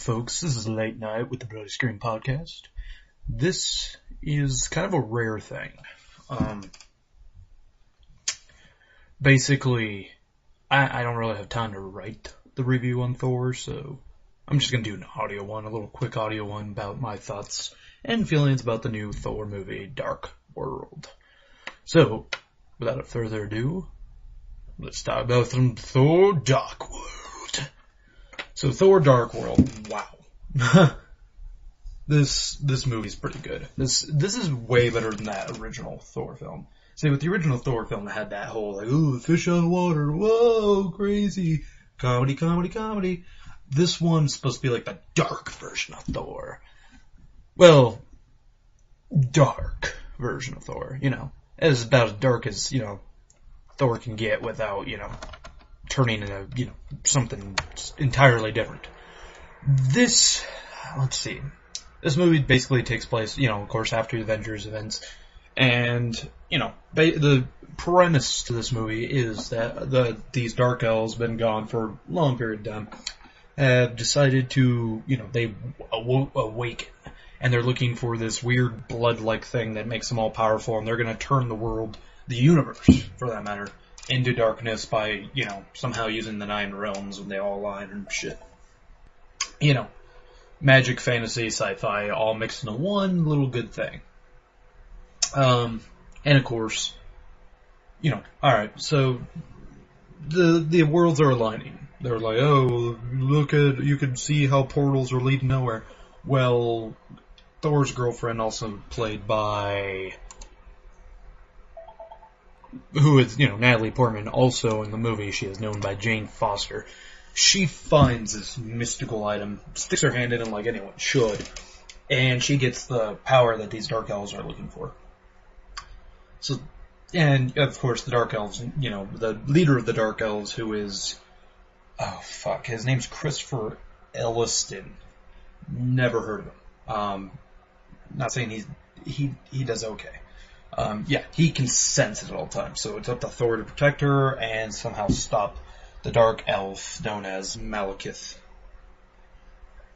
Folks, this is Late Night with the Bloody Screen Podcast. This is kind of a rare thing. Basically, I don't really have time to write the review on Thor, so I'm just going to do an audio one, a little quick audio one about my thoughts and feelings about the new Thor movie, Dark World. So, without further ado, let's talk about some Thor Dark World. So Thor Dark World, wow. This movie's pretty good. This is way better than that original Thor film. See, with the original Thor film, it had that whole, like, ooh, fish out of water, whoa, crazy, comedy. This one's supposed to be like the dark version of Thor. Well, dark version of Thor, as about as dark as, Thor can get without, turning into, something entirely different. This movie basically takes place, of course, after the Avengers events. And, the premise to this movie is that these Dark Elves, been gone for a long period of time, have decided to, they awaken. And they're looking for this weird blood-like thing that makes them all powerful, and they're going to turn the world, the universe, for that matter, into darkness by, somehow using the 9 realms when they all align and shit. Magic, fantasy, sci-fi, all mixed into one little good thing. And of course, alright, so the worlds are aligning. They're like, oh, you can see how portals are leading nowhere. Well, Thor's girlfriend, also played by, who is, Natalie Portman, also in the movie, she is known by Jane Foster. She finds this mystical item, sticks her hand in it like anyone should, and she gets the power that these Dark Elves are looking for. So, and of course the Dark Elves, the leader of the Dark Elves, who is, his name's Christopher Elliston. Never heard of him. Not saying he does okay. He can sense it at all times, so it's up to Thor to protect her and somehow stop the Dark Elf known as Malekith.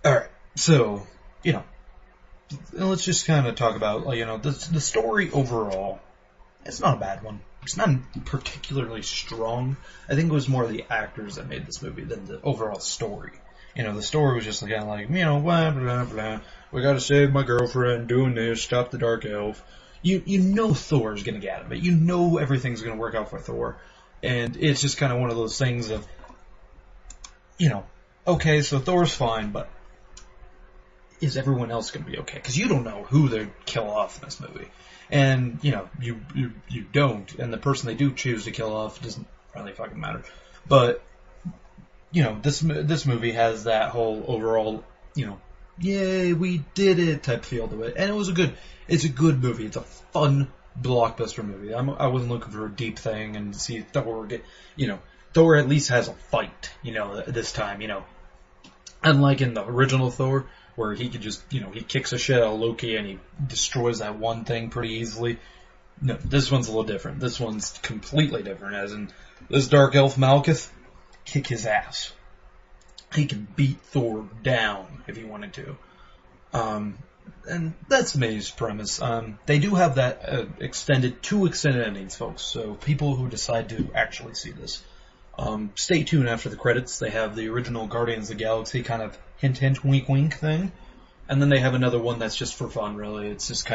Alright, so, let's just kind of talk about, the story overall. It's not a bad one. It's not particularly strong. I think it was more the actors that made this movie than the overall story. The story was just kind of like, blah, blah, blah. We gotta save my girlfriend, doing this, stop the Dark Elf. You know Thor's gonna get it, but you know everything's gonna work out for Thor. And it's just kind of one of those things of, okay, so Thor's fine, but is everyone else gonna be okay? Because you don't know who they kill off in this movie. And, you don't, and the person they do choose to kill off doesn't really fucking matter. But, this movie has that whole overall, yay, we did it type feel to it. And it's a good movie. It's a fun blockbuster movie. I wasn't looking for a deep thing and see Thor get, Thor at least has a fight, this time, Unlike in the original Thor, where he could just, he kicks a shit out of Loki and he destroys that one thing pretty easily. No, this one's a little different. This one's completely different, as in, this Dark Elf Malekith, kick his ass. He can beat Thor down if he wanted to. And that's the main premise. They do have that two extended endings, folks, so people who decide to actually see this, stay tuned after the credits. They have the original Guardians of the Galaxy kind of hint, wink, wink thing. And then they have another one that's just for fun, really. It's just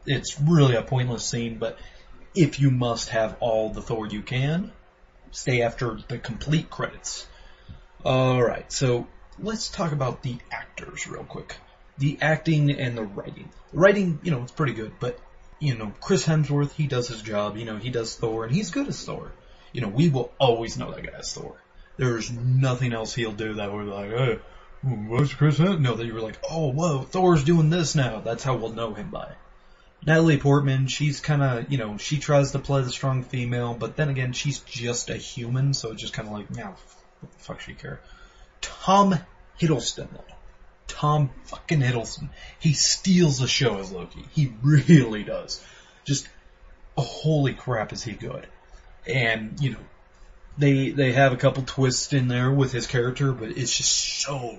it's really a pointless scene, but if you must have all the Thor you can, stay after the complete credits. Alright, so let's talk about the actors real quick. The acting and the writing. The writing, it's pretty good, but, Chris Hemsworth, he does his job. He does Thor, and he's good as Thor. We will always know that guy as Thor. There's nothing else he'll do that we're like, hey, what's Chris Hemsworth? No, that you were like, oh, whoa, Thor's doing this now. That's how we'll know him by. Natalie Portman, she's kind of, she tries to play the strong female, but then again, she's just a human, so it's just kind of like, what the fuck she care? Tom Hiddleston, though. Tom fucking Hiddleston. He steals the show as Loki. He really does. Just, holy crap is he good. And, they have a couple twists in there with his character, but it's just so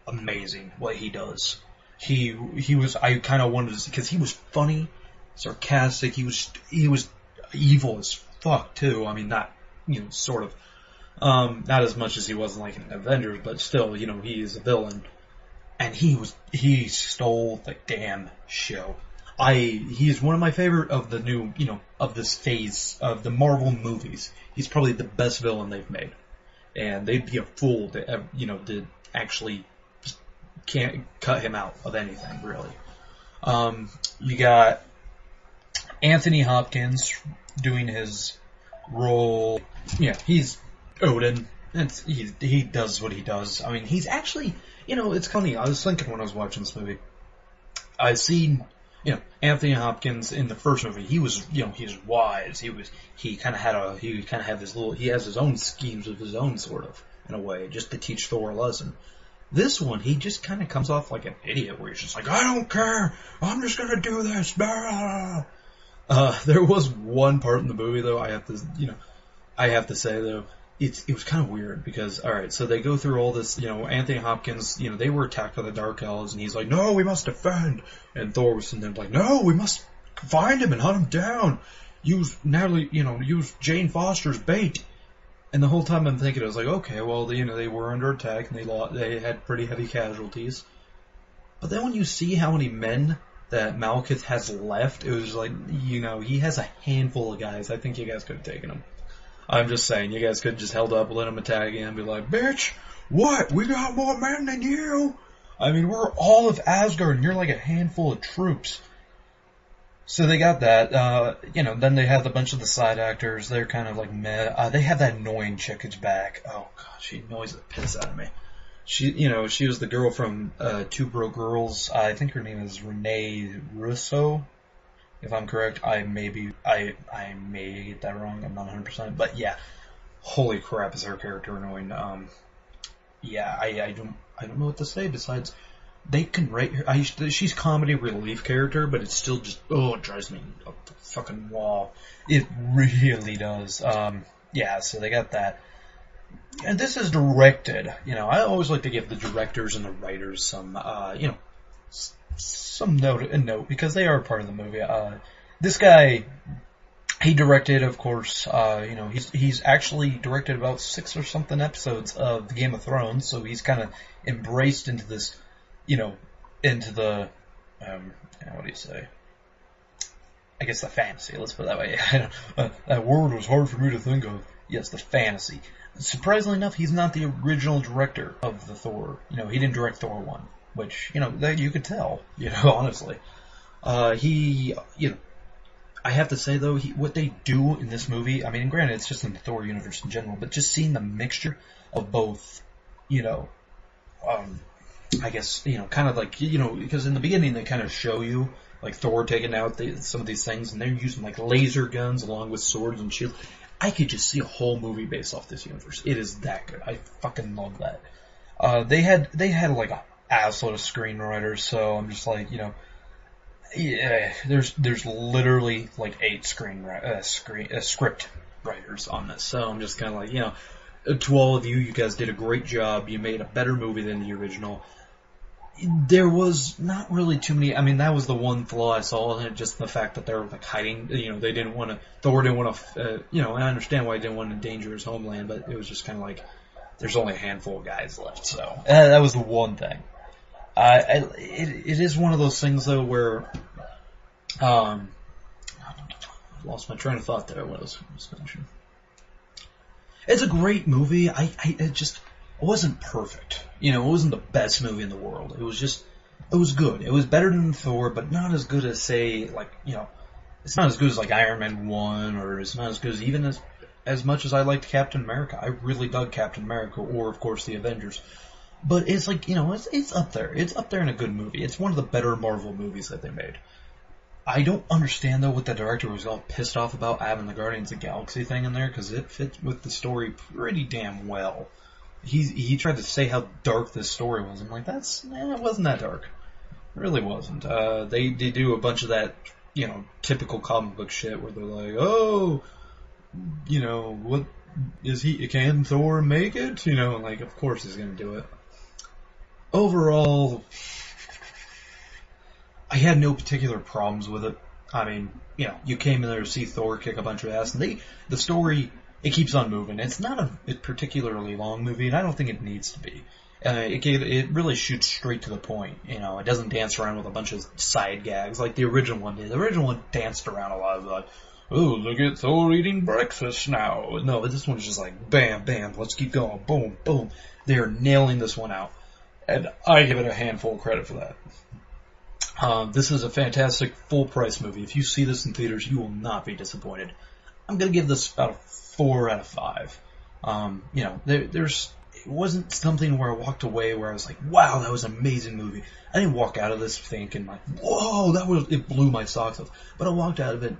amazing what he does. He was, I kind of wanted to see, because he was funny, sarcastic, he was evil as fuck too. I mean, not, sort of, not as much as he was in like in Avengers, but still, he is a villain. And he stole the damn show. He's one of my favorite of the new, of this phase of the Marvel movies. He's probably the best villain they've made. And they'd be a fool to, to actually just can't cut him out of anything, really. You got Anthony Hopkins doing his role. Yeah, he's Odin. He does what he does. I mean, he's actually, it's funny. I was thinking when I was watching this movie, I seen, Anthony Hopkins in the first movie. He was, he's wise. He kind of had this little, he has his own schemes of his own, sort of, in a way, just to teach Thor a lesson. This one, he just kind of comes off like an idiot, where he's just like, I don't care, I'm just gonna do this. There was one part in the movie, though, I have to say, though, it was kind of weird, because, alright, so they go through all this, Anthony Hopkins, they were attacked by the Dark Elves, and he's like, no, we must defend, and Thor was sitting there like, no, we must find him and hunt him down, use Jane Foster's bait, and the whole time I'm thinking, I was like, okay, well, they were under attack, and they had pretty heavy casualties, but then when you see how many men that Malekith has left, it was like, he has a handful of guys. I think you guys could have taken him. I'm just saying, you guys could have just held up, let him attack again, and be like, bitch, what? We got more men than you! I mean, we're all of Asgard, and you're like a handful of troops. So they got that, then they have a bunch of the side actors, they're kind of like meh. They have that annoying chick who's back. Oh god, she annoys the piss out of me. She was the girl from, Two Broke Girls. I think her name is Renee Russo. If I'm correct, I may get that wrong. I'm not 100%, but yeah, holy crap, is her character annoying. I don't know what to say besides they can write her. She's comedy relief character, but it's still just it drives me up the fucking wall. It really does. So they got that, and this is directed. I always like to give the directors and the writers some some note because they are part of the movie. This guy, he directed, of course, he's actually directed about 6 or something episodes of Game of Thrones, so he's kind of embraced into this, into the, what do you say? I guess the fantasy, let's put it that way. That word was hard for me to think of. Yes, the fantasy. Surprisingly enough, he's not the original director of the Thor. He didn't direct Thor 1. Which, that you could tell, honestly. I have to say, though, what they do in this movie, I mean, granted, it's just in the Thor universe in general, but just seeing the mixture of both, I guess, kind of like, because in the beginning they kind of show you, like, Thor taking out some of these things, and they're using, like, laser guns along with swords and shields. I could just see a whole movie based off this universe. It is that good. I fucking love that. They had like a assload of screenwriters, so I'm just like, there's literally like 8 script writers on this, so I'm just kind of like, to all of you guys did a great job. You made a better movie than the original. There was not really too many. I mean, that was the one flaw I saw in it, just the fact that they were like hiding. They didn't want to. Thor didn't want to. And I understand why he didn't want to endanger his homeland, but it was just kind of like there's only a handful of guys left. So that was the one thing. It is one of those things though where I lost my train of thought there. What else was mentioned? It's a great movie. It wasn't perfect. It wasn't the best movie in the world. It was good. It was better than Thor, but not as good as, say, like, it's not as good as, like, Iron Man 1, or it's not as good as even as much as I liked Captain America. I really dug Captain America, or, of course, the Avengers. But it's like, it's up there. It's up there in a good movie. It's one of the better Marvel movies that they made. I don't understand, though, what the director was all pissed off about having the Guardians of the Galaxy thing in there, because it fits with the story pretty damn well. He tried to say how dark this story was. I'm like, it wasn't that dark. It really wasn't. They do a bunch of that, typical comic book shit where they're like, oh, what is can Thor make it? Like, of course he's gonna do it. overall, I had no particular problems with it. I mean, you came in there to see Thor kick a bunch of ass, and the story, it keeps on moving. It's not a particularly long movie, and I don't think it needs to be. It really shoots straight to the point. It doesn't dance around with a bunch of side gags like the original one did. The original one danced around a lot of like, oh, look at Thor eating breakfast now. No, this one's just like, bam, bam, let's keep going, boom, boom. They're nailing this one out, and I give it a handful of credit for that. This is a fantastic full-price movie. If you see this in theaters, you will not be disappointed. I'm going to give this about a 4 out of 5. It wasn't something where I walked away where I was like, wow, that was an amazing movie. I didn't walk out of this thinking like, whoa, it blew my socks off. But I walked out of it,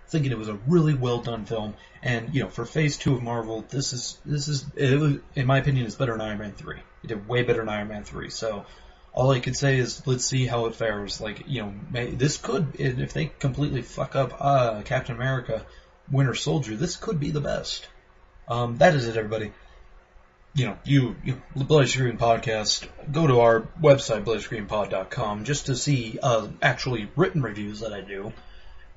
thinking it was a really well done film. And, for Phase 2 of Marvel, this is, in my opinion, is better than Iron Man 3. It did way better than Iron Man 3. So, all I could say is, let's see how it fares. Like, this could, if they completely fuck up Captain America, Winter Soldier, this could be the best. That is it, everybody. The Bloody Screen Podcast, go to our website, bloodyscreenpod.com, just to see actually written reviews that I do,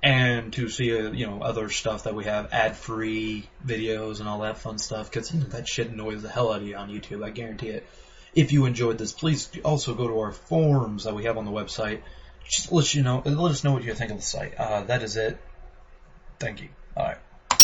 and to see, other stuff that we have, ad-free videos and all that fun stuff, because that shit annoys the hell out of you on YouTube, I guarantee it. If you enjoyed this, please also go to our forums that we have on the website. Just let us know what you think of the site. That is it. Thank you. All right.